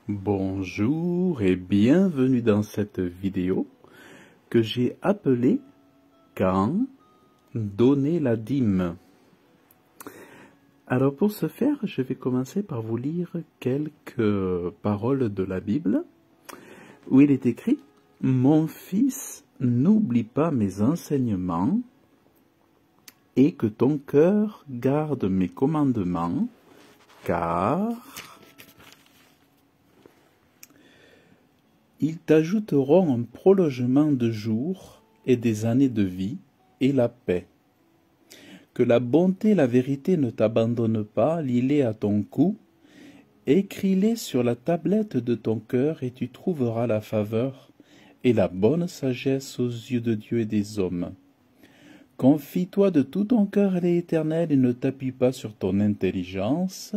Bonjour et bienvenue dans cette vidéo que j'ai appelée Quand donner la dîme. Alors pour ce faire, je vais commencer par vous lire quelques paroles de la Bible où il est écrit « Mon fils, n'oublie pas mes enseignements et que ton cœur garde mes commandements, car ils t'ajouteront un prolongement de jours et des années de vie et la paix. Que la bonté et la vérité ne t'abandonnent pas, lis-les à ton cou, écris-les sur la tablette de ton cœur et tu trouveras la faveur et la bonne sagesse aux yeux de Dieu et des hommes. Confie-toi de tout ton cœur à l'Éternel et ne t'appuie pas sur ton intelligence.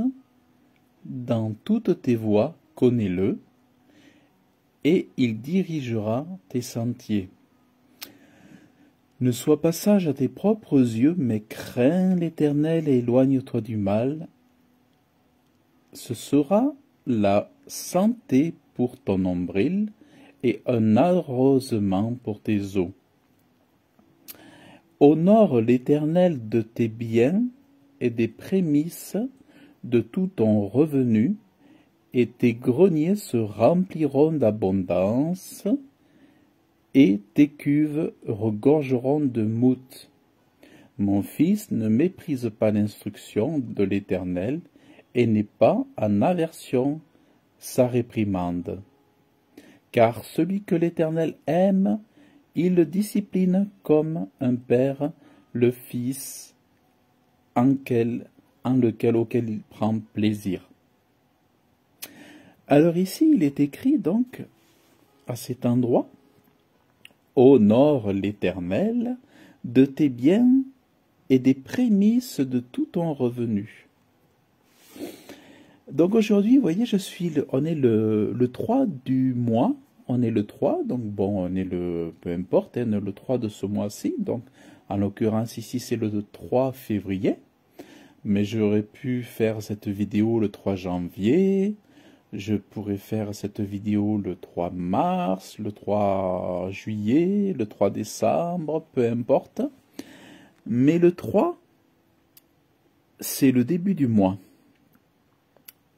Dans toutes tes voies, connais-le, et il dirigera tes sentiers. Ne sois pas sage à tes propres yeux, mais crains l'Éternel et éloigne-toi du mal. Ce sera la santé pour ton nombril et un arrosement pour tes eaux. Honore l'Éternel de tes biens et des prémices de tout ton revenu, et tes greniers se rempliront d'abondance, et tes cuves regorgeront de moût. Mon fils, ne méprise pas l'instruction de l'Éternel, et n'aie pas en aversion sa réprimande. Car celui que l'Éternel aime, il le discipline comme un père le fils auquel il prend plaisir. Alors ici, il est écrit donc, à cet endroit, « Honore l'Éternel de tes biens et des prémices de tout ton revenu. » Donc aujourd'hui, vous voyez, on est le 3 du mois, on est le 3, donc bon, on est peu importe, on est le 3 de ce mois-ci, donc en l'occurrence ici c'est le 3 février, mais j'aurais pu faire cette vidéo le 3 janvier, je pourrais faire cette vidéo le 3 mars, le 3 juillet, le 3 décembre, peu importe. Mais le 3, c'est le début du mois.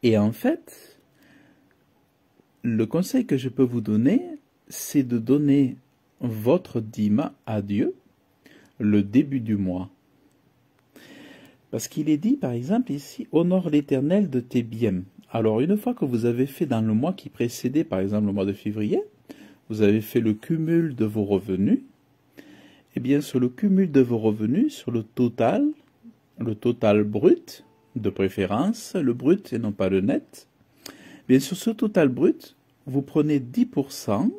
Et en fait, le conseil que je peux vous donner, c'est de donner votre dîme à Dieu le début du mois. Parce qu'il est dit, par exemple, ici, « Honore l'Éternel de tes biens ». Alors, une fois que vous avez fait dans le mois qui précédait, par exemple le mois de février, vous avez fait le cumul de vos revenus, eh bien, sur le cumul de vos revenus, sur le total brut, de préférence, le brut et non pas le net, bien sur ce total brut, vous prenez 10%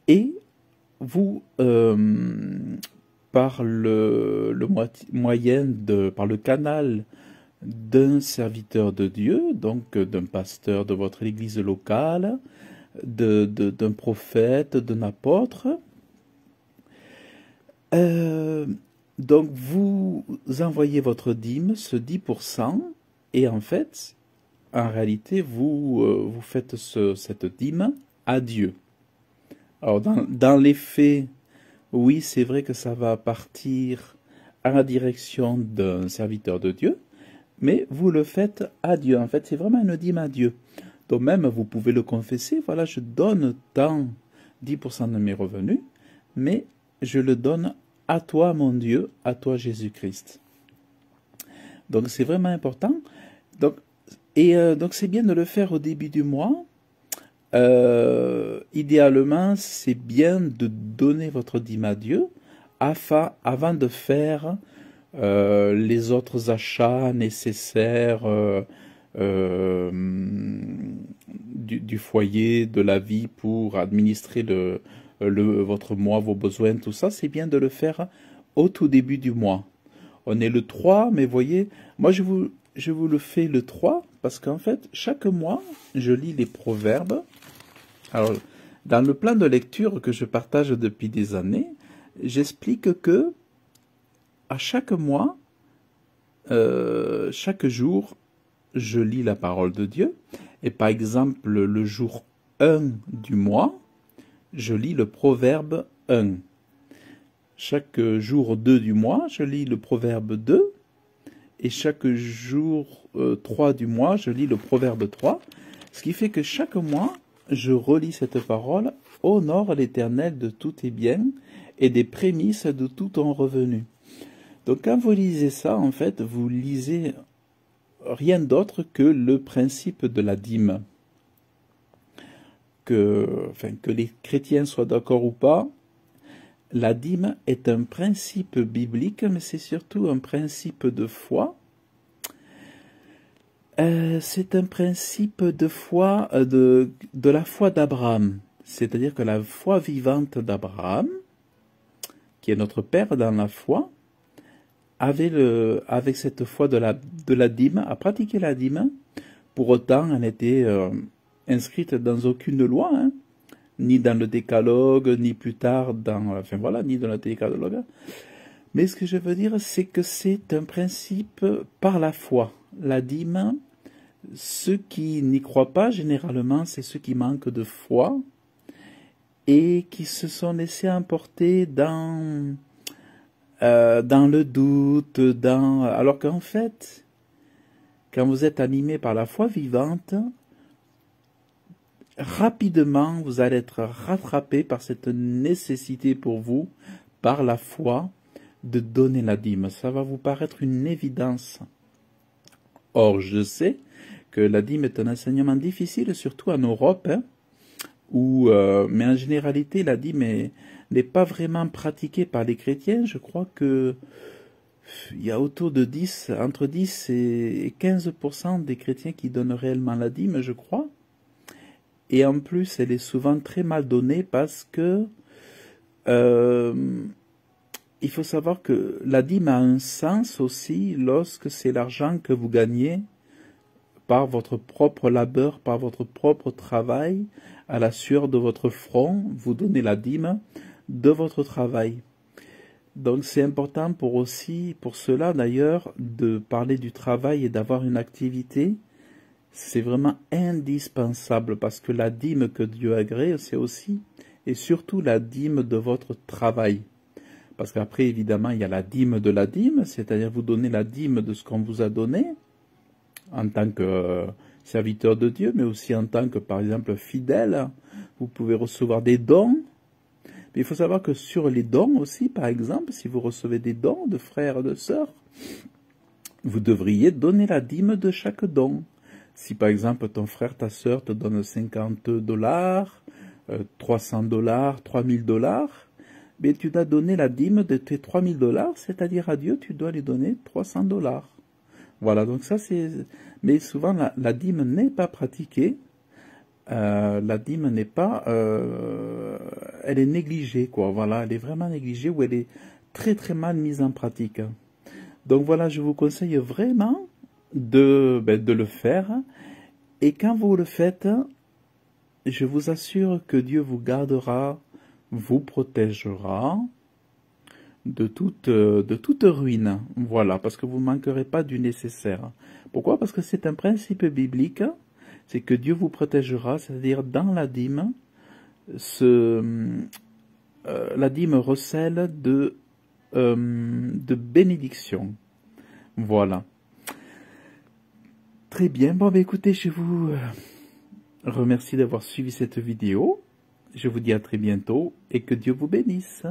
et vous, par par le canal d'un serviteur de Dieu, donc d'un pasteur de votre église locale, d'un prophète, d'un apôtre. Donc vous envoyez votre dîme, ce 10%, et en fait, en réalité, vous faites cette dîme à Dieu. Alors dans les faits, oui, c'est vrai que ça va partir à la direction d'un serviteur de Dieu, mais vous le faites à Dieu. En fait, c'est vraiment une dîme à Dieu. Donc même, vous pouvez le confesser, voilà, je donne tant 10% de mes revenus, mais je le donne à toi, mon Dieu, à toi, Jésus-Christ. Donc c'est vraiment important. Donc c'est bien de le faire au début du mois. Idéalement, c'est bien de donner votre dîme à Dieu avant de faire les autres achats nécessaires du foyer, de la vie pour administrer votre mois, vos besoins, tout ça. C'est bien de le faire au tout début du mois. On est le 3, mais voyez, moi je vous le fais le 3 parce qu'en fait, chaque mois, je lis les proverbes. Alors, dans le plan de lecture que je partage depuis des années, j'explique que à chaque mois, chaque jour, je lis la parole de Dieu. Et par exemple, le jour 1 du mois, je lis le proverbe 1. Chaque jour 2 du mois, je lis le proverbe 2. Et chaque jour 3 du mois, je lis le proverbe 3. Ce qui fait que chaque mois, je relis cette parole. Honore l'Éternel de tous tes biens et des prémices de tout ton revenu. Donc quand vous lisez ça, en fait, vous lisez rien d'autre que le principe de la dîme. Que les chrétiens soient d'accord ou pas, la dîme est un principe biblique, mais c'est surtout un principe de foi. C'est un principe de foi, de la foi d'Abraham. C'est-à-dire que la foi vivante d'Abraham, qui est notre père dans la foi, avec cette foi de la dîme, a pratiqué la dîme. Pour autant, elle n'était inscrite dans aucune loi, hein, ni dans le décalogue, ni plus tard ni dans le décalogue. Mais ce que je veux dire, c'est que c'est un principe par la foi. La dîme, ceux qui n'y croient pas, généralement, c'est ceux qui manquent de foi et qui se sont laissés emporter dans le doute, alors qu'en fait, quand vous êtes animé par la foi vivante, rapidement, vous allez être rattrapé par cette nécessité pour vous, par la foi, de donner la dîme. Ça va vous paraître une évidence. Or, je sais que la dîme est un enseignement difficile, surtout en Europe, hein, mais en généralité, la dîme n'est pas vraiment pratiquée par les chrétiens. Je crois que il y a autour de entre 10 et 15% des chrétiens qui donnent réellement la dîme, je crois. Et en plus, elle est souvent très mal donnée parce que il faut savoir que la dîme a un sens aussi lorsque c'est l'argent que vous gagnez par votre propre labeur, par votre propre travail, à la sueur de votre front, vous donnez la dîme de votre travail. Donc c'est important pour cela d'ailleurs, de parler du travail et d'avoir une activité. C'est vraiment indispensable parce que la dîme que Dieu agrée, c'est aussi et surtout la dîme de votre travail. Parce qu'après, évidemment, il y a la dîme de la dîme, c'est-à-dire vous donnez la dîme de ce qu'on vous a donné en tant que serviteur de Dieu, mais aussi en tant que, par exemple, fidèle. Vous pouvez recevoir des dons. Mais il faut savoir que sur les dons aussi, par exemple, si vous recevez des dons de frères et de sœurs, vous devriez donner la dîme de chaque don. Si par exemple ton frère, ta sœur te donne $50, $300, $3000, mais tu dois donner la dîme de tes $3000, c'est-à-dire à Dieu, tu dois lui donner $300. Voilà, donc ça c'est... Mais souvent la dîme n'est pas pratiquée, la dîme n'est pas... elle est négligée, quoi, voilà, elle est vraiment négligée ou elle est très très mal mise en pratique. Donc voilà, je vous conseille vraiment de le faire. Et quand vous le faites, je vous assure que Dieu vous gardera, vous protégera de toute ruine. Voilà, parce que vous ne manquerez pas du nécessaire. Pourquoi? Parce que c'est un principe biblique, c'est que Dieu vous protégera, c'est-à-dire dans la dîme, la dîme recèle de bénédiction. Voilà. Très bien, bon écoutez, je vous remercie d'avoir suivi cette vidéo. Je vous dis à très bientôt et que Dieu vous bénisse.